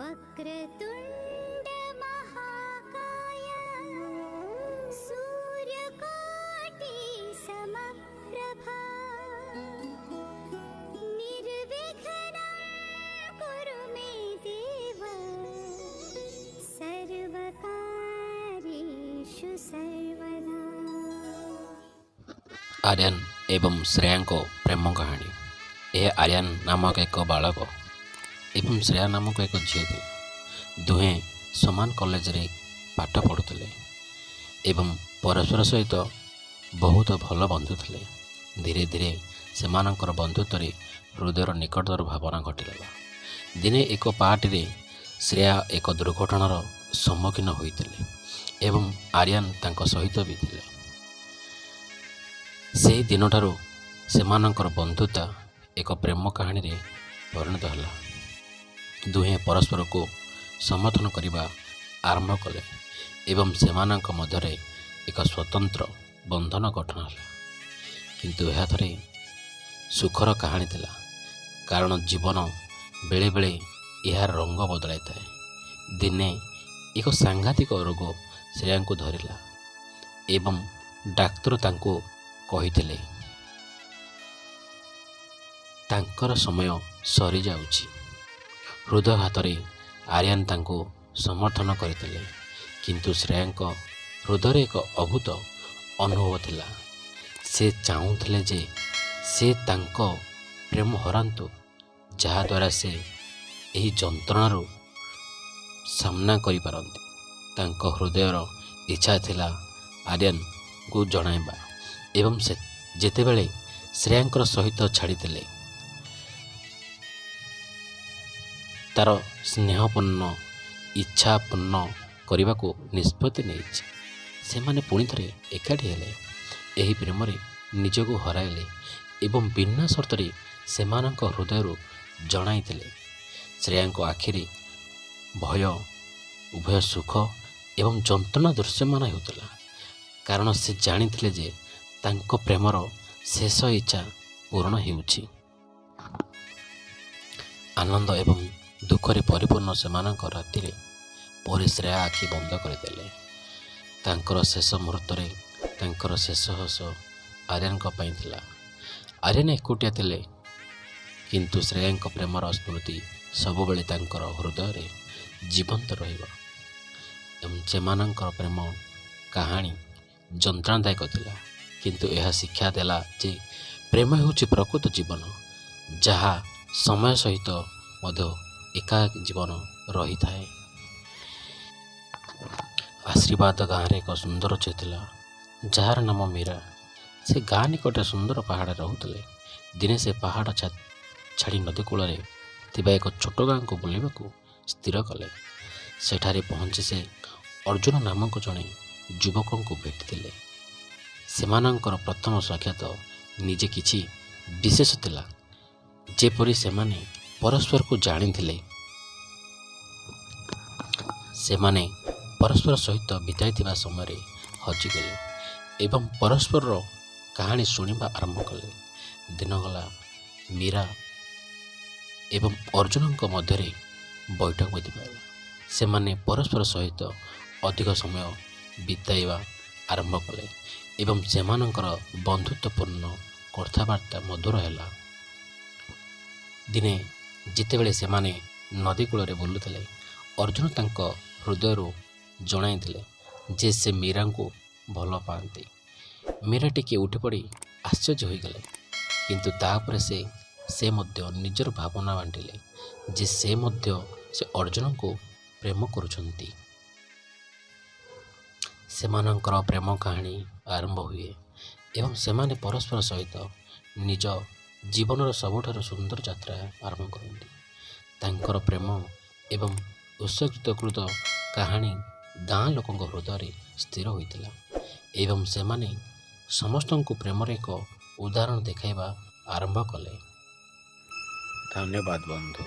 वक्रतुण्ड महाकाय सूर्यकोटि समप्रभा निर्विघ्नं कुरु मे देव सर्वकार्येषु सर्वदा। आर्यन एवं श्रेया प्रेम कहानी। यह आर्यन नामक एक बालक एवं श्रेया नामक एक झील थे। दुहें समान कॉलेज रे पाठ पढ़ुले एवं परस्पर सहित बहुत भल बंधु थे। धीरे धीरे सेमानंकर बंधुत्व हृदयर निकटर भावना घटिला। दिने एक पार्टी रे श्रेया एक दुर्घटनार सम्मुखीन होते एवं आर्यन तांको सहित भी थे। से दिन ठारू सेमानंकर बंधुता एक प्रेम कहानी रे परिणत होला। दुहें परस्पर को समर्थन करने आरंभ कले एवं सेमानंक मध्यरे एक स्वतंत्र बंधन गठन होला। किंतु यह थरे सुखर कहानी थिला, कारण जीवन बेले बेले यार रंग बदलाई थाए। दिने एक सांघातिक रोग श्रेया को धरिला एवं डाक्तर तांको कहिथिले तांकर समय सरी जाउची। हृदयघात आर्यन तांको समर्थन करते, किंतु श्रेया हृदय एक अभूत अनुभव थिला। से चाहूले जे से तांको प्रेम हरांतु, जहा द्वारा से यही जंत्रणारू सामना करि पारंती। तांको हृदयर इच्छा थिला आर्यन को जणाइबा एवं से जेतेबेले श्रेयांकर सहित छाड़ीले तार स्नेहपूर्ण इच्छा पूर्ण करने को निष्पत्ति नहीं। से माने पुणी थे एकाठी हेले, यही प्रेम निजको हराइले एवं बिना शर्त सेमानंक हृदय जणाइले। श्रेया आखिरी भय उभय सुख एवं जंत्रणा दृश्यमान होता, कारण से जानी जे तांको प्रेमर शेष इच्छा पूर्ण होउछि। आनंद एवं दुखरे परिपूर्ण सेमानंक राति पर श्रेया आखि बंद करदेले। तांकर शेष मुहूर्त तांकर शेष हस आर्यन थिला। आर्यन एकुटिया थिले, किंतु श्रेया प्रेमर स्मृति सबुबले तांकर हृदय जीवंत रहिबो। एवं सेमानंकर प्रेम कहानी जंत्रणादायक थिला, किंतु यह शिक्षा देला जे प्रेम होउछि प्रकृत जीवन, जहा समय सहित मध्य एका जीवन रही थाए। आशीर्वाद गाँव एक सुंदर झील थिला, जार नाम मीरा। से गाँ निकटे सुंदर पहाड़ रोते। दिने से पहाड़ छाड़ी नदी कूल एक छोट गाँ को बुलवाक स्थिर कले। सेठारे पहुँची से अर्जुन नामक जड़े युवक को भेटिले। सेमानंकर प्रथम साक्षात निजे किछि विशेष थिला, जेपरि सेमाने परस्पर को जानिथिले। सेमाने परस्पर सहित बिताइथिबा समय हजिगले एवं परस्पर कहानी शुणिबा आरंभ कले। दिन गला मीरा एवं अर्जुन मध्य बैठक होता। सेमाने परस्पर सहित अधिक समय बिताइबा आरंभ कले एवं सेमानंकर बंधुत्वपूर्ण कथबार्ता मधुर है। दिने जितेबले सेमाने नदी कूल बुलुले, अर्जुन तांको हृदय जणाइले जे से मीरा को भल पाती। मीरा टिके उठी पड़ी आश्चर्य हो गले, किंतु तापर से मध्य निजर भावना बांटिले जे से अर्जुन को प्रेम करुछंती। सेमानंकर प्रेम कहानी आरंभ हुए एवं सेमाने परस्पर सहित निज जीवन सबुठार सुंदर यात्रा आरंभ करती। तांकर प्रेम एवं उत्सर्गितकृत कहानी गाँ लोकों हृदय स्थिर होता एवं सेमाने समस्त को प्रेमर एक उदाहरण देखाइबा आरंभ कले। धन्यवाद बंधु।